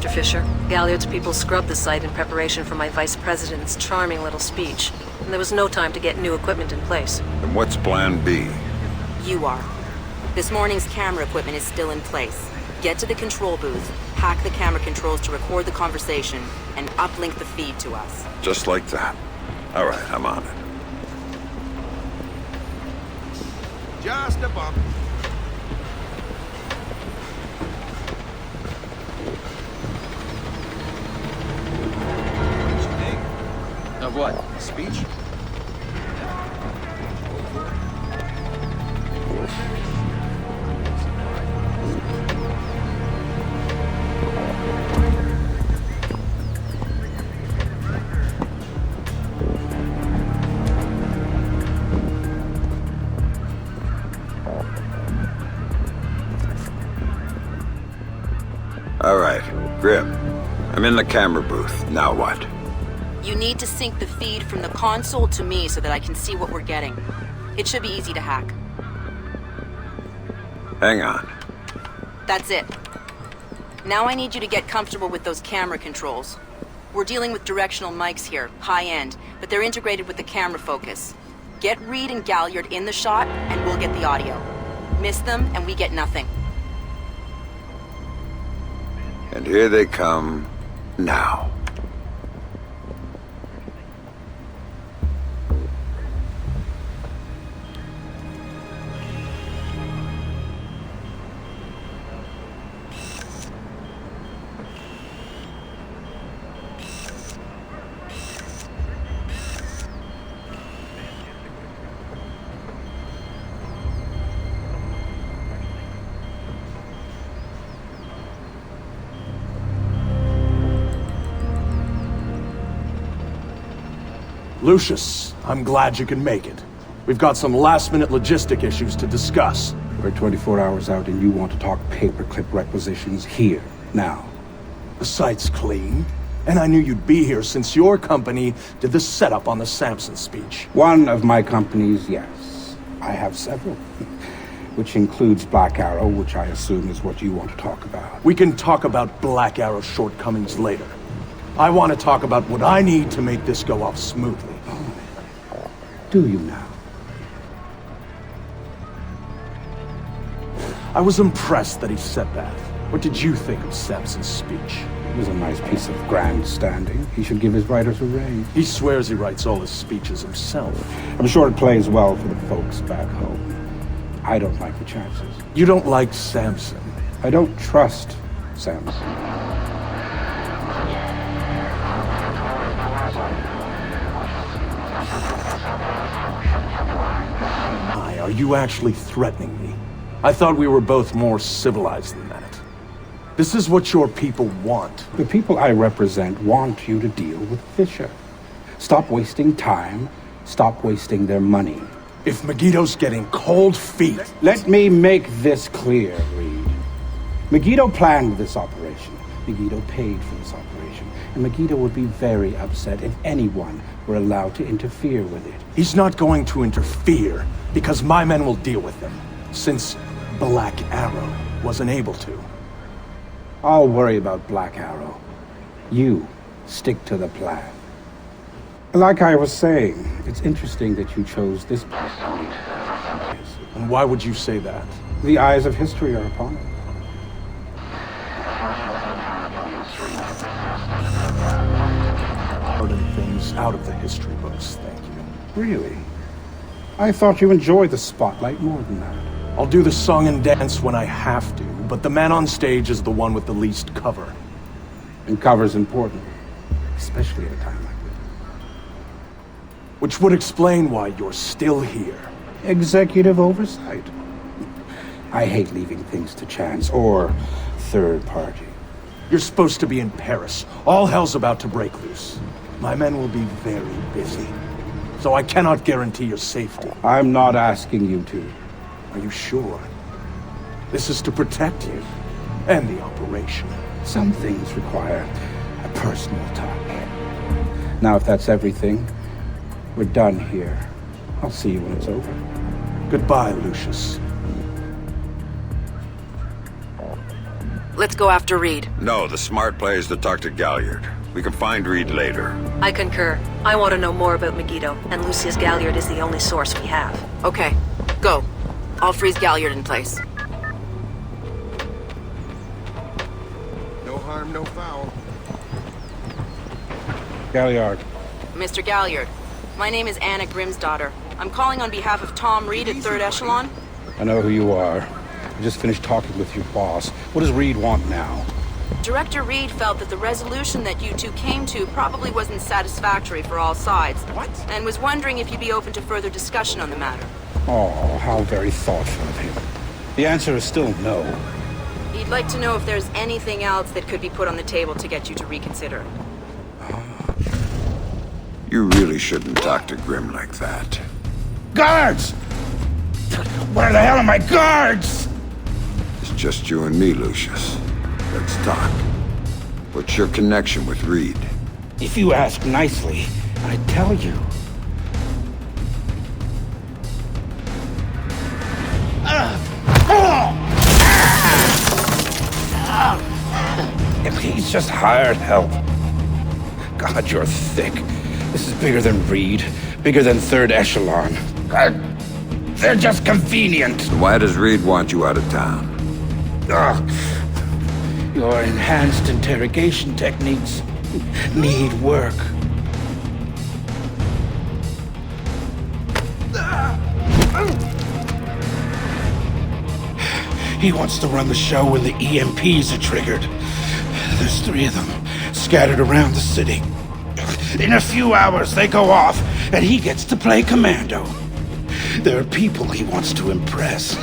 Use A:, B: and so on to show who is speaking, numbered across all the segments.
A: Mr. Fisher. Galliard's people scrubbed the site in preparation for my vice president's charming little speech. And there was no time to get new equipment in place.
B: And what's plan B?
C: You are. This morning's camera equipment is still in place. Get to the control booth, hack the camera controls to record the conversation, and uplink the feed to us.
B: Just like that. All right, I'm on it.
D: Just a bump.
E: Of what? Speech?
B: All right, Grim. I'm in the camera booth. Now what?
C: You need to sync the feed from the console to me so that I can see what we're getting. It should be easy to hack.
B: Hang on.
C: That's it. Now I need you to get comfortable with those camera controls. We're dealing with directional mics here, high-end, but they're integrated with the camera focus. Get Reed and Galliard in the shot, and we'll get the audio. Miss them, and we get nothing.
B: And here they come now.
F: Lucius, I'm glad you can make it. We've got some last-minute logistic issues to discuss.
G: We're 24 hours out and you want to talk paperclip requisitions here, now.
F: The site's clean, and I knew you'd be here since your company did the setup on the Samson speech.
G: One of my companies, yes. I have several. Which includes Black Arrow, which I assume is what you want to talk about.
F: We can talk about Black Arrow's shortcomings later. I want to talk about what I need to make this go off smoothly.
G: Do you now?
F: I was impressed that he said that. What did you think of Samson's speech?
G: It was a nice piece of grandstanding. He should give his writers a raise.
F: He swears he writes all his speeches himself.
G: I'm sure it plays well for the folks back home. I don't like the chances.
F: You don't like Samson?
G: I don't trust Samson.
F: Are you actually threatening me? I thought we were both more civilized than that. This is what your people want.
G: The people I represent want you to deal with Fisher. Stop wasting time. Stop wasting their money.
F: If Megiddo's getting cold feet...
G: Let me make this clear, Reed. Megiddo planned this operation. Megiddo paid for this operation. And Megiddo would be very upset if anyone were allowed to interfere with it.
F: He's not going to interfere, because my men will deal with them, since Black Arrow wasn't able to.
G: I'll worry about Black Arrow. You stick to the plan. Like I was saying, it's interesting that you chose this place.
F: And why would you say that?
G: The eyes of history are upon it.
F: Things out of the history books, thank you.
G: Really? I thought you enjoyed the spotlight more than that.
F: I'll do the song and dance when I have to, but the man on stage is the one with the least cover.
G: And cover's important, especially at a time like this.
F: Which would explain why you're still here.
G: Executive oversight. I hate leaving things to chance or third party.
F: You're supposed to be in Paris. All hell's about to break loose. My men will be very busy, so I cannot guarantee your safety.
G: I'm not asking you to.
F: Are you sure? This is to protect you and the operation.
G: Some things require a personal touch. Now, if that's everything, we're done here. I'll see you when it's over.
F: Goodbye, Lucius.
C: Let's go after Reed.
B: No, the smart play is to talk to Galliard. We can find Reed later.
A: I concur. I want to know more about Megiddo, and Lucius Galliard is the only source we have.
C: Okay, go. I'll freeze Galliard in place.
D: No harm, no foul.
G: Galliard.
C: Mr. Galliard, my name is Anna Grimsdottir. I'm calling on behalf of Tom Reed at 3rd Echelon.
G: I know who you are. I just finished talking with your boss. What does Reed want now?
C: Director Reed felt that the resolution that you two came to probably wasn't satisfactory for all sides.
D: What?
C: And was wondering if you'd be open to further discussion on the matter.
G: Oh, how very thoughtful of him. The answer is still no.
C: He'd like to know if there's anything else that could be put on the table to get you to reconsider.
B: You really shouldn't talk to Grim like that.
G: Guards! Where the hell are my guards?
B: It's just you and me, Lucius. Let's talk. What's your connection with Reed?
G: If you ask nicely, I'd tell you. If he's just hired help. God, you're thick. This is bigger than Reed, bigger than 3rd Echelon. They're just convenient.
B: Why does Reed want you out of town?
G: Your enhanced interrogation techniques need work. He wants to run the show when the EMPs are triggered. There's 3 of them scattered around the city. In a few hours, they go off, and he gets to play commando. There are people he wants to impress.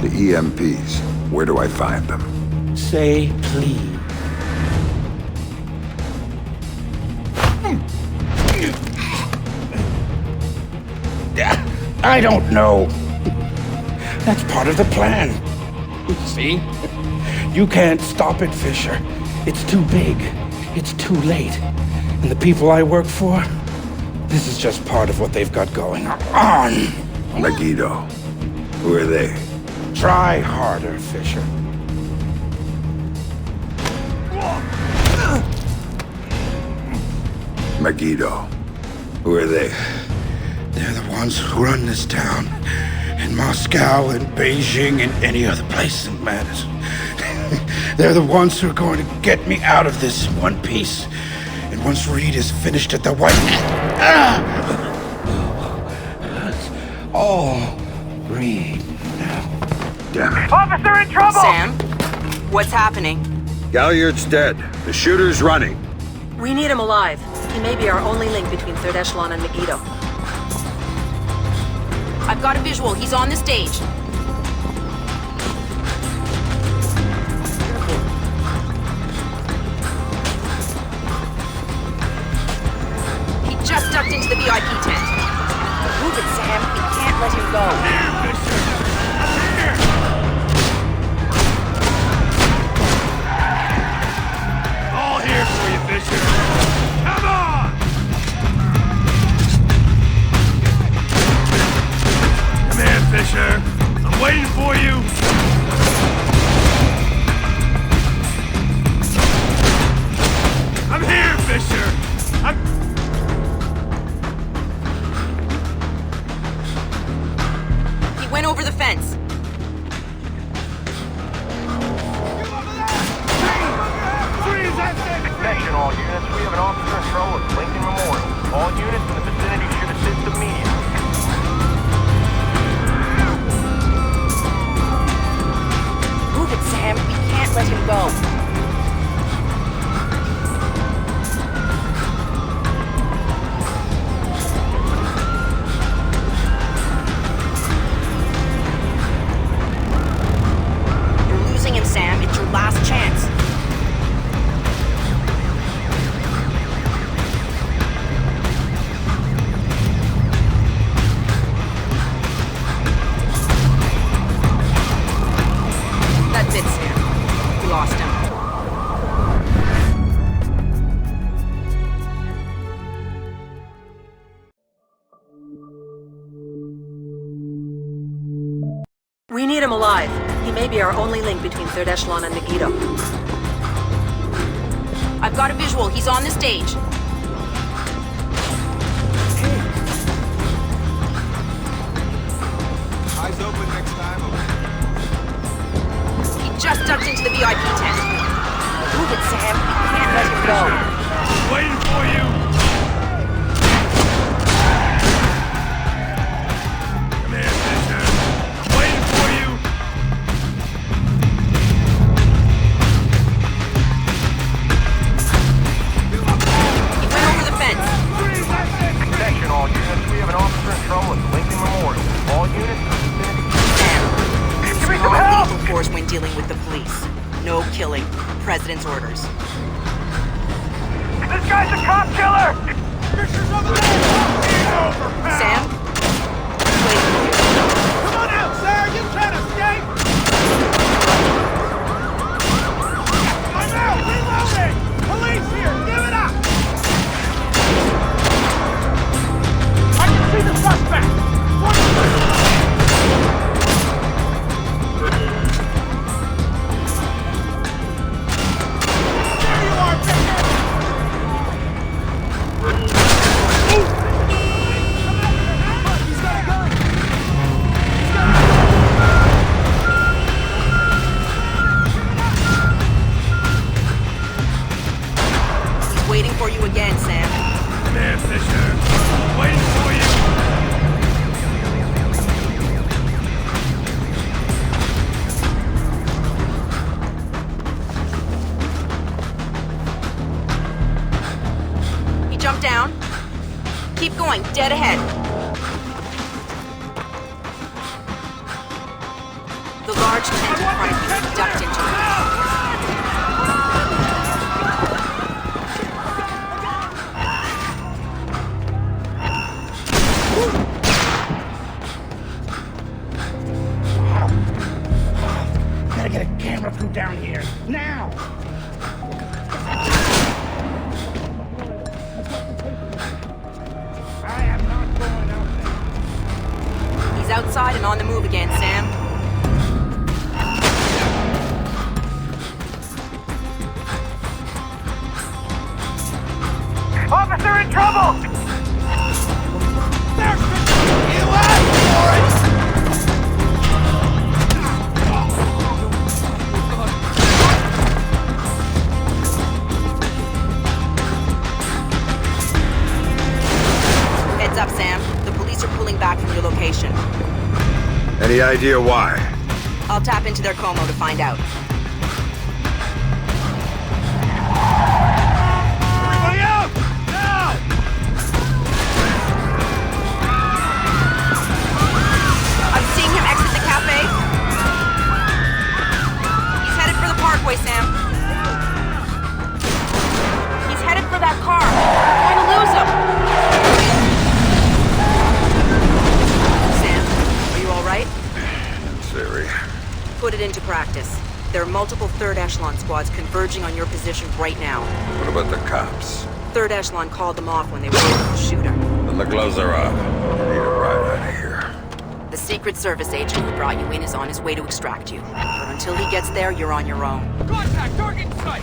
B: The EMPs. Where do I find them?
G: Say please. I don't know. That's part of the plan. See? You can't stop it, Fisher. It's too big. It's too late. And the people I work for, this is just part of what they've got going on.
B: Megiddo. Who are they?
G: Try harder, Fisher.
B: Megiddo. Who are they?
G: They're the ones who run this town. In Moscow and Beijing and any other place that matters. They're the ones who are going to get me out of this in one piece. And once Reed is finished at the White... It's all Reed now.
B: Damn it.
H: Officer in trouble!
C: Sam, what's happening?
B: Galliard's dead. The shooter's running.
A: We need him alive. He may be our only link between 3rd Echelon and Megiddo.
C: I've got a visual. He's on the stage. He just ducked into the VIP tent. Move it, Sam. We can't let him go.
H: All here for you, Fisher. Come on! Come here, Fisher. I'm waiting for you. I'm here, Fisher.
C: He went over the fence.
H: Attention all units, we have an officer in trouble at Lincoln Memorial. All units in the vicinity should assist immediately.
C: Move it, Sam. We can't let him go. You're losing him, Sam. It's your last chance. That's it, Sam. We lost him.
A: We need him alive. He may be our only link between Third Echelon and Megiddo.
C: I've got a visual. He's on the stage.
D: Eyes open next time.
C: He just ducked into the VIP tent. Move it, Sam. You can't let him go.
F: Waiting for you! Come here, Fisher. Waiting for you!
C: He went over the fence.
H: Attention all units, we have an officer in trouble at Lincoln Memorial. All units in the vicinity.
C: Use lethal force when dealing with the police. No killing. President's orders.
H: This guy's a cop killer!
C: Sam? Wait.
H: Come on out, sir! You can't escape! I'm out! Reloading! Police here! Give it up! I can see the suspect! There you are, Victor! He's got a gun!
C: He's waiting for you again, Sam.
F: Come here, Fisher. Waiting for you!
C: He jumped down. Keep going, dead ahead. The large tent in front of you, he ducked into it.
G: Gotta get a camera crew down here, now! I am not going out there.
C: He's outside and on the move again, Sam.
H: Officer in trouble! There's the... You asked for it!
C: Heads up, Sam. The police are pulling back from your location.
B: Any idea why?
C: I'll tap into their Como to find out.
H: Everybody out! Now!
C: I'm seeing him exit the cafe. He's headed for the parkway, Sam. He's headed for that car. We're going to lose him. Sam, are you all right?
B: In theory.
C: Put it into practice. There are multiple Third Echelon squads converging on your position right now.
B: What about the cops?
C: Third Echelon called them off when they were able to shoot her.
B: Then the gloves are off. I need a ride out of here.
C: The Secret Service agent who brought you in is on his way to extract you. But until he gets there, you're on your own.
H: Contact! Target in sight!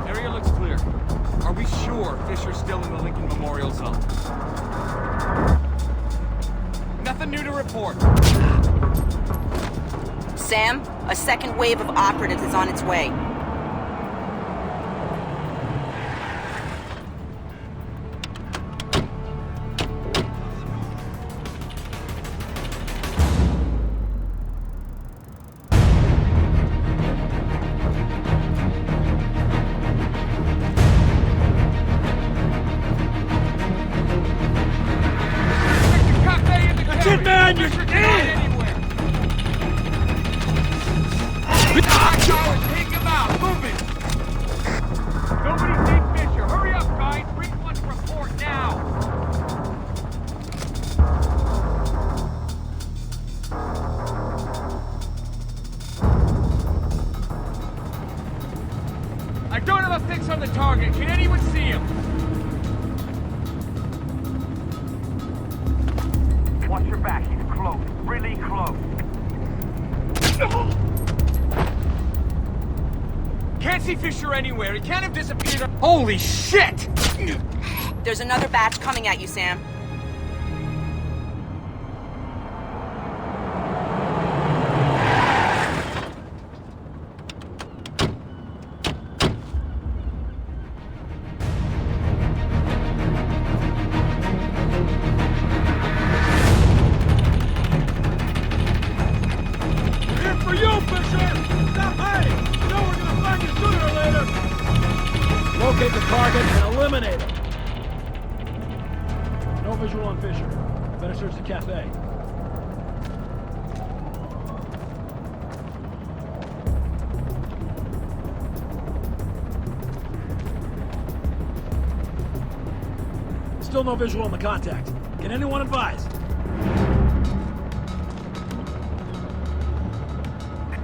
E: Area looks clear. Are we sure Fisher's still in the Lincoln Memorial Zone? Nothing new to report.
C: Sam, a second wave of operatives is on its way.
H: That's it, man! You're in! Take him out! Move it! Nobody take Fisher! Hurry up, guys! Bring one report now! I don't have a fix on the target. Can anyone see him? Watch your back. He's close. Really close.
E: Can't see Fisher anywhere. He can't have disappeared. Holy shit!
C: There's another batch coming at you, Sam.
F: Here for you, Fisher! Stop hiding! You know we're gonna find you sooner or later! Locate the target and eliminate him. No visual on Fisher. Better search the cafe. Still no visual on the contact. Can anyone advise?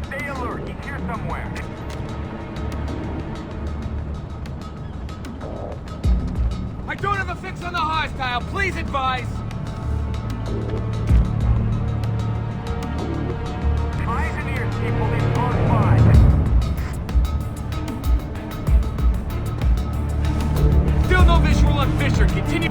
H: Stay alert. He's here somewhere.
E: I don't have a fix on the hostile. Please advise.
H: Eyes and ears, people. He's close by.
E: Still no visual on Fisher. Continue.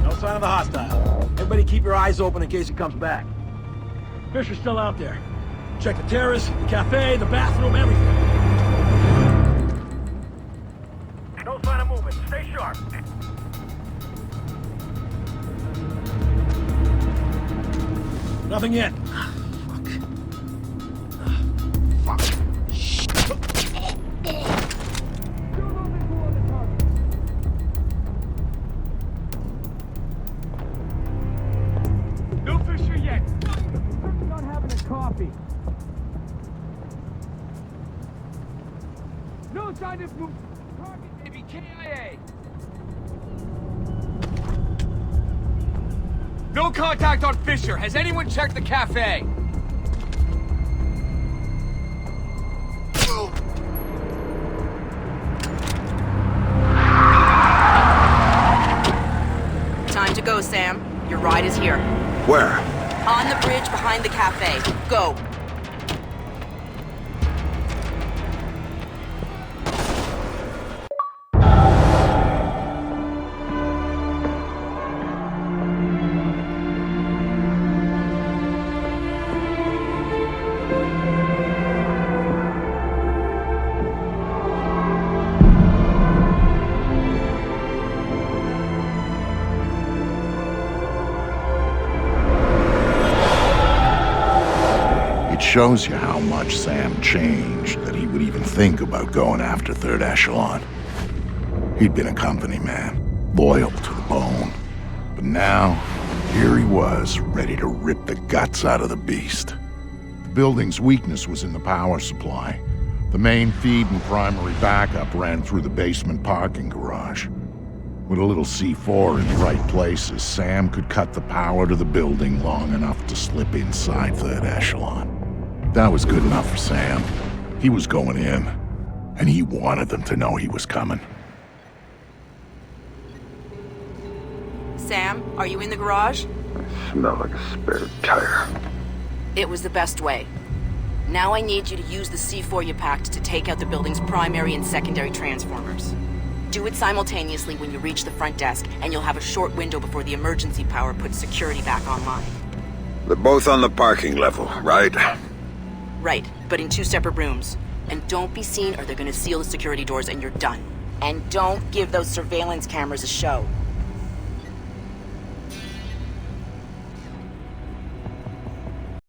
F: No sign of the hostile. Everybody keep your eyes open in case he comes back. Fisher's still out there. Check the terrace, the cafe, the bathroom, everything.
H: No sign of movement. Stay sharp.
F: Nothing yet.
E: No Fisher yet.
F: Not having a coffee.
E: No sign of move. Target maybe KIA. No contact on Fisher. Has anyone checked the cafe?
C: Time to go, Sam. Your ride is here.
B: Where?
C: On the bridge behind the cafe. Go.
I: It shows you how much Sam changed that he would even think about going after Third Echelon. He'd been a company man, loyal to the bone. But now, here he was, ready to rip the guts out of the beast. The building's weakness was in the power supply. The main feed and primary backup ran through the basement parking garage. With a little C4 in the right places, Sam could cut the power to the building long enough to slip inside Third Echelon. That was good enough for Sam. He was going in, and he wanted them to know he was coming.
C: Sam, are you in the garage?
B: Smell like a spare tire.
C: It was the best way. Now I need you to use the C4 you packed to take out the building's primary and secondary transformers. Do it simultaneously when you reach the front desk, and you'll have a short window before the emergency power puts security back online.
B: They're both on the parking level, right?
C: Right, but in 2 separate rooms. And don't be seen or they're gonna seal the security doors and you're done. And don't give those surveillance cameras a show.